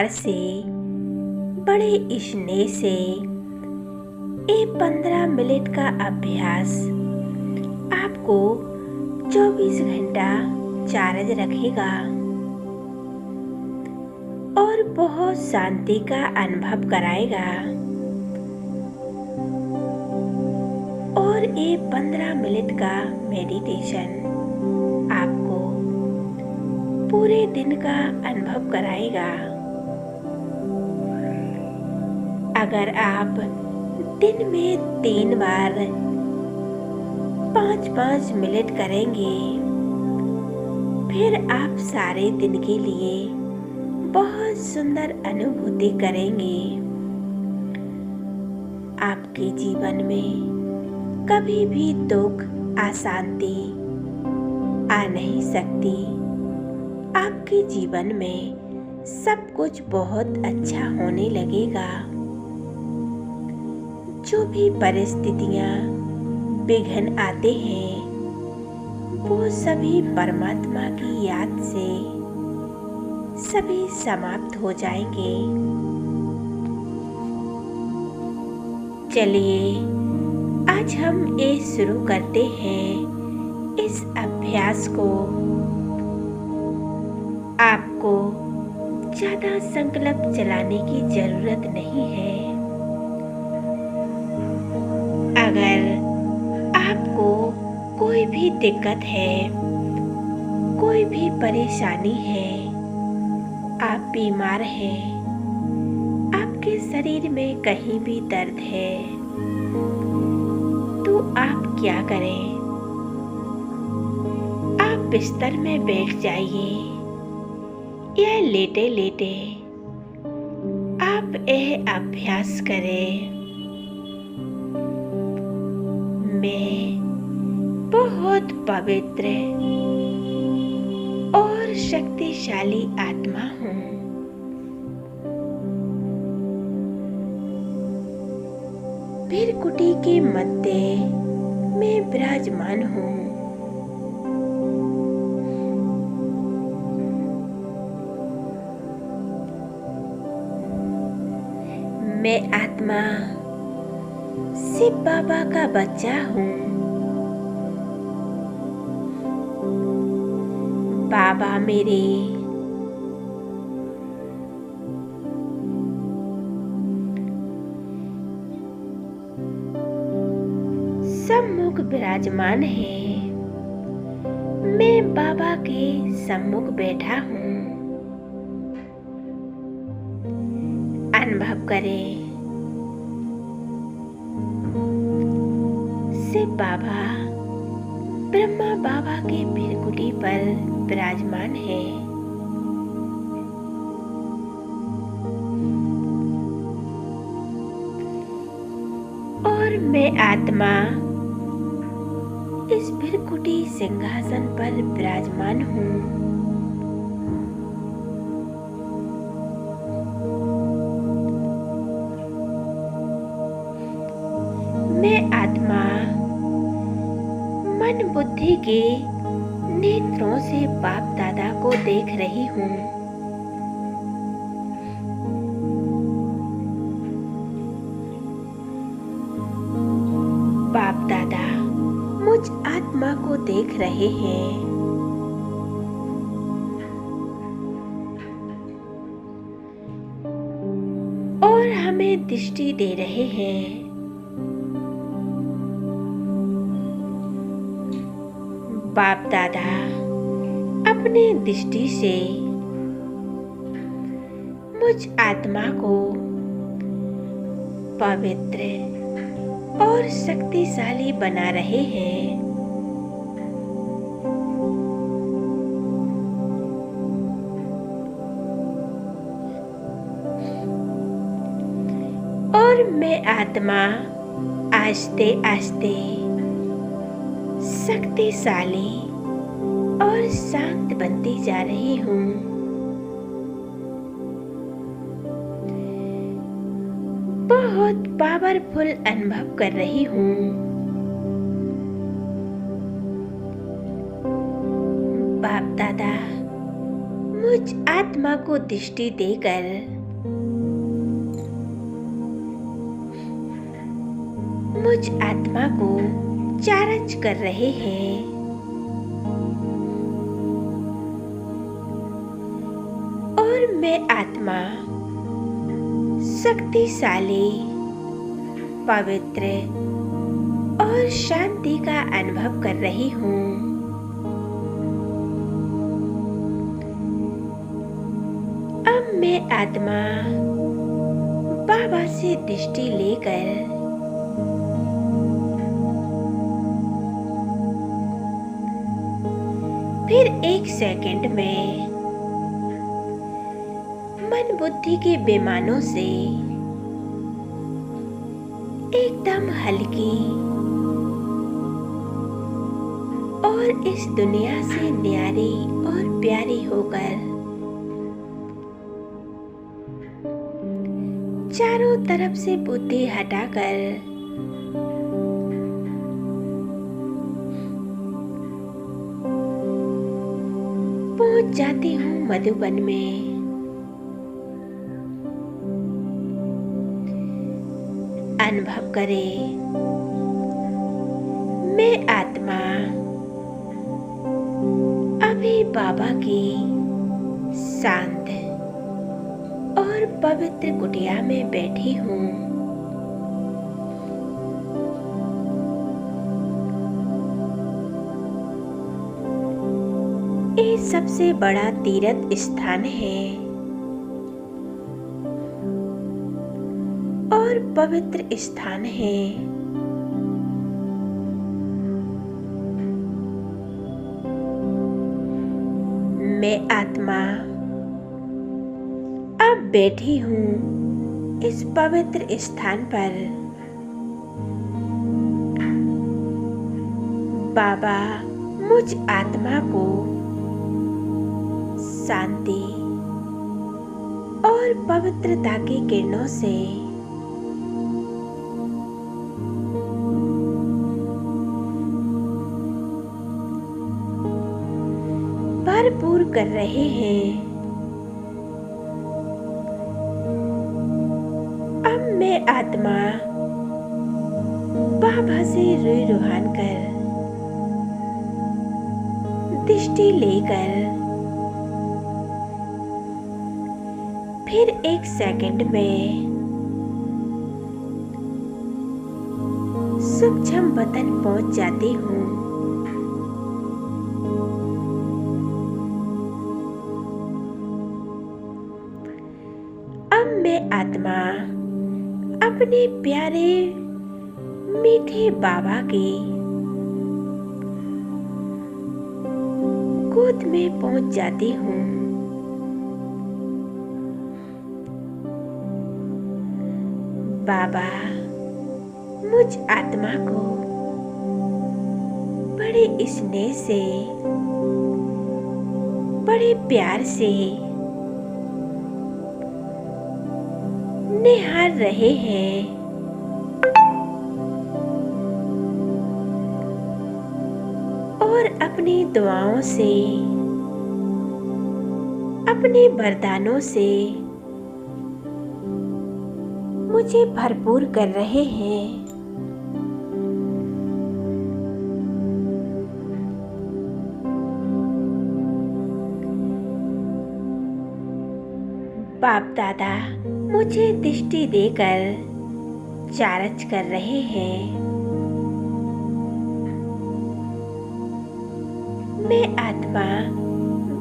प्यार से, बड़े स्नेह से ये 15 मिनट का अभ्यास आपको 24 घंटा चार्ज रखेगा और बहुत शांति का अनुभव कराएगा। और ये 15 मिनट का मेडिटेशन आपको पूरे दिन का अनुभव कराएगा। अगर आप दिन में 3 बार 5-5 मिनट करेंगे, फिर आप सारे दिन के लिए बहुत सुंदर अनुभूति करेंगे। आपके जीवन में कभी भी दुख, अशांति आ नहीं सकती। आपके जीवन में सब कुछ बहुत अच्छा होने लगेगा। जो भी परिस्थितियां विघ्न आते हैं, वो सभी परमात्मा की याद से सभी समाप्त हो जाएंगे। चलिए आज हम ये शुरू करते हैं इस अभ्यास को। आपको ज़्यादा संकल्प चलाने की जरूरत नहीं है। अगर आपको कोई भी दिक्कत है, कोई भी परेशानी है, आप बीमार हैं, आपके शरीर में कहीं भी दर्द है, तो आप क्या करें? आप बिस्तर में बैठ जाइए या लेटे लेटे आप यह अभ्यास करें। मैं बहुत पवित्र और शक्तिशाली आत्मा हूँ। भृकुटी के मध्य में विराजमान हूँ। मैं आत्मा शिव बाबा का बच्चा हूँ। बाबा मेरे सम्मुख विराजमान है। मैं बाबा के सम्मुख बैठा हूँ। अनुभव करें, शिव बाबा ब्रह्मा बाबा के भृकुटी पर विराजमान है। और मैं आत्मा इस भृकुटी सिंहासन पर विराजमान हूँ। मैं आत्मा मन बुद्धि के नेत्रों से बाप दादा को देख रही हूँ। बाप दादा मुझ आत्मा को देख रहे हैं। और हमें दृष्टि दे रहे हैं। बाप दादा अपने दृष्टि से मुझ आत्मा को पवित्र और शक्तिशाली बना रहे हैं। और मैं आत्मा आस्ते आस्ते शक्तिशाली और शांत बनती जा रही हूँ। बहुत पावरफुल अनुभव कर रही हूँ। बाप दादा मुझ आत्मा को दृष्टि देकर मुझ आत्मा को चार्ज कर रहे हैं। और मैं आत्मा शक्तिशाली, पवित्र और शांति का अनुभव कर रही हूँ। अब मैं आत्मा बाबा से दृष्टि लेकर फिर 1 सेकंड में मन बुद्धि के बेमानों से एकदम हल्की और इस दुनिया से न्यारी और प्यारी होकर चारों तरफ से बुद्धि हटाकर पहुंच जाती हूँ मधुबन में। अनुभव करें, मैं आत्मा अभी बाबा की शांत और पवित्र कुटिया में बैठी हूँ। ये सबसे बड़ा तीर्थ स्थान है और पवित्र स्थान है। मैं आत्मा अब बैठी हूँ इस पवित्र स्थान पर। बाबा मुझ आत्मा को शांति और पवित्रता की किरणों से भरपूर कर रहे हैं। अब मैं आत्मा बाबा से रूह रूहान कर दृष्टि लेकर फिर 1 सेकंड में सूक्ष्म वतन पहुंच जाती हूँ। अब मैं आत्मा अपने प्यारे मीठे बाबा की गोद में पहुंच जाती हूँ। बाबा मुझ आत्मा को बड़े स्नेह से, बड़े प्यार से निहार रहे हैं। और अपनी दुआओं से, अपने वरदानों से मुझे भरपूर कर रहे हैं। बाप दादा मुझे दृष्टि देकर चार्ज कर रहे हैं। मैं आत्मा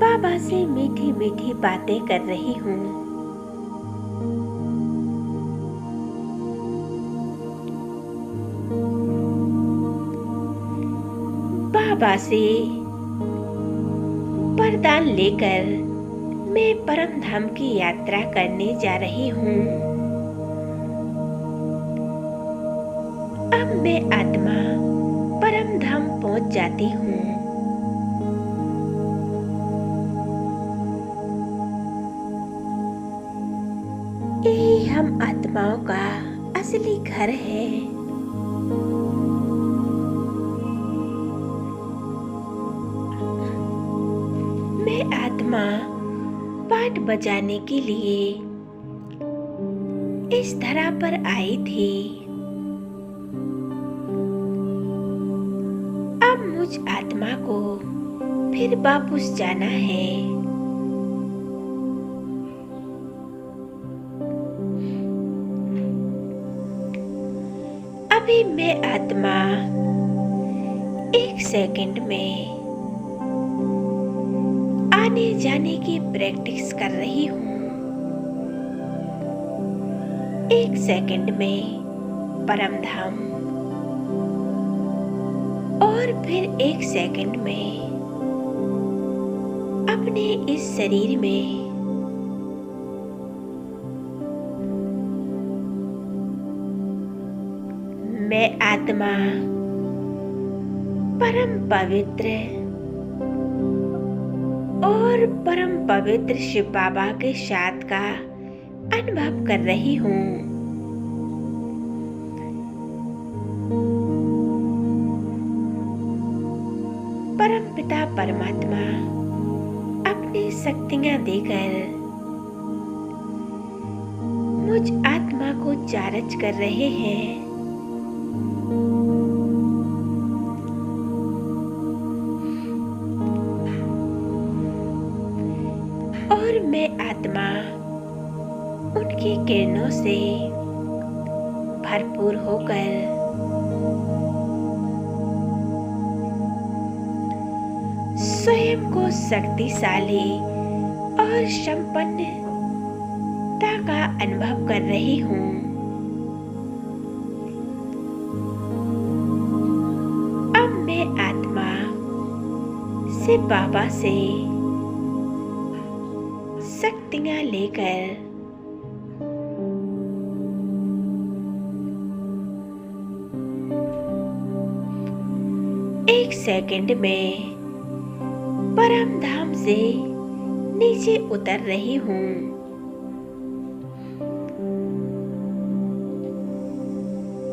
बाबा से मीठी मीठी बातें कर रही हूँ। बाबा से वरदान लेकर मैं परम धाम की यात्रा करने जा रही हूँ। अब मैं आत्मा परम धाम पहुँच जाती हूँ। यही हम आत्माओं का असली घर है। मैं आत्मा पाठ बजाने के लिए इस धरा पर आई थी। अब मुझ आत्मा को फिर वापस जाना है। अभी मैं आत्मा 1 सेकंड में आने जाने की प्रैक्टिस कर रही हूँ। 1 सेकंड में परम धाम और फिर 1 सेकंड में अपने इस शरीर में। मैं आत्मा परम पवित्र और परम पवित्र शिव बाबा के साथ का अनुभव कर रही हूँ। परम पिता परमात्मा अपनी शक्तियाँ देकर मुझ आत्मा को चार्ज कर रहे हैं। और मैं आत्मा उनकी किरणों से भरपूर होकर स्वयं को शक्तिशाली और संपन्नता का अनुभव कर रही हूँ। अब मैं आत्मा से बाबा से शक्तियाँ लेकर एक सेकंड में परम धाम से नीचे उतर रही हूँ।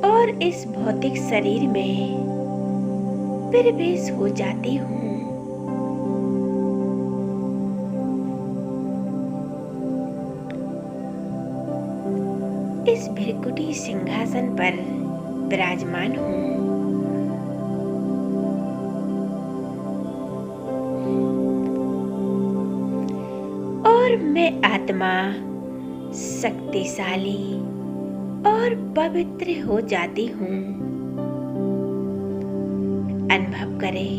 और इस भौतिक शरीर में प्रवेश हो जाती हूँ। इस भृकुटी सिंहासन पर विराजमान हूँ। और मैं आत्मा शक्तिशाली और पवित्र हो जाती हूँ। अनुभव करें,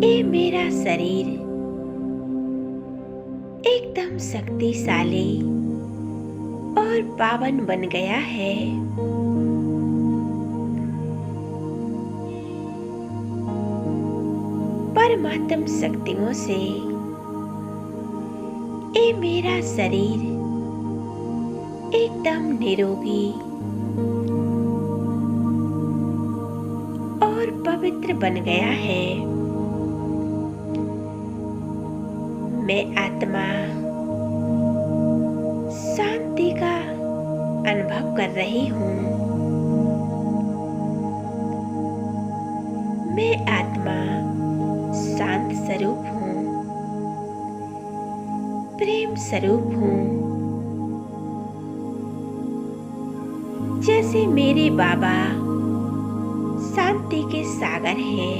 ये मेरा शरीर एकदम शक्तिशाली और पावन बन गया है। परमात्म शक्तियों से ये मेरा शरीर एकदम निरोगी और पवित्र बन गया है। मैं आत्मा शांति का अनुभव कर रही हूँ। मैं आत्मा शांत स्वरूप हूँ, प्रेम स्वरूप हूँ। जैसे मेरे बाबा शांति के सागर हैं,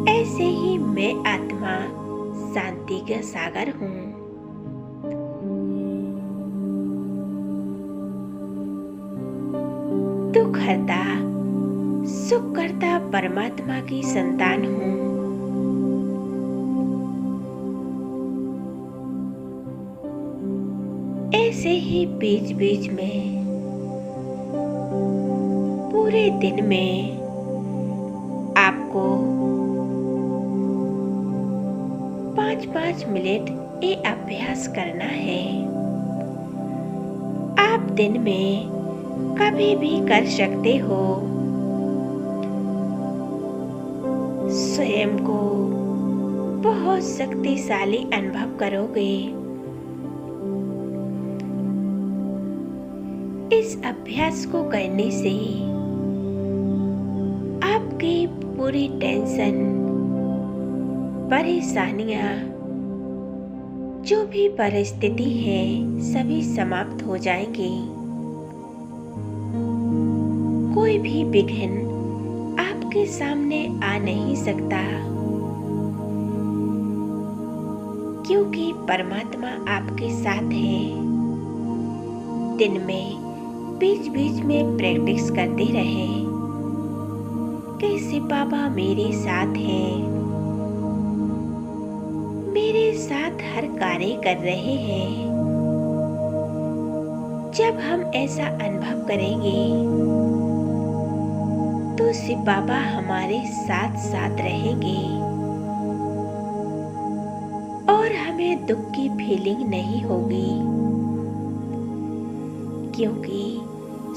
ऐसे ही मैं आत्मा शांति का सागर हूँ। दुख हरता सुख करता परमात्मा की संतान हूँ। ऐसे ही बीच बीच में पूरे दिन में आपको 5-5 मिनट ये अभ्यास करना है। आप दिन में कभी भी कर सकते हो। स्वयं को बहुत शक्तिशाली अनुभव करोगे। इस अभ्यास को करने से आपकी पूरी टेंशन, परेशानियां जो भी परिस्थिति है सभी समाप्त हो जाएंगी। कोई भी विघ्न आपके सामने आ नहीं सकता, क्योंकि परमात्मा आपके साथ है। दिन में बीच बीच में प्रैक्टिस करते रहे कैसे बाबा मेरे साथ हैं, मेरे साथ हर कार्य कर रहे हैं। जब हम ऐसा अनुभव करेंगे तो शिव बाबा हमारे साथ साथ रहेंगे और हमें दुख की फीलिंग नहीं होगी, क्योंकि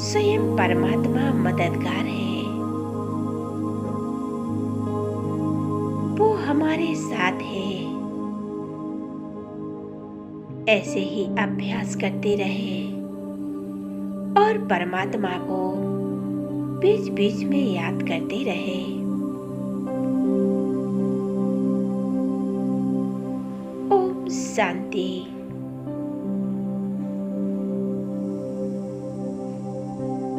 स्वयं परमात्मा मददगार है। वो हमारे साथ है। ऐसे ही अभ्यास करते रहे और परमात्मा को बीच बीच में याद करते रहे। ओम शांति।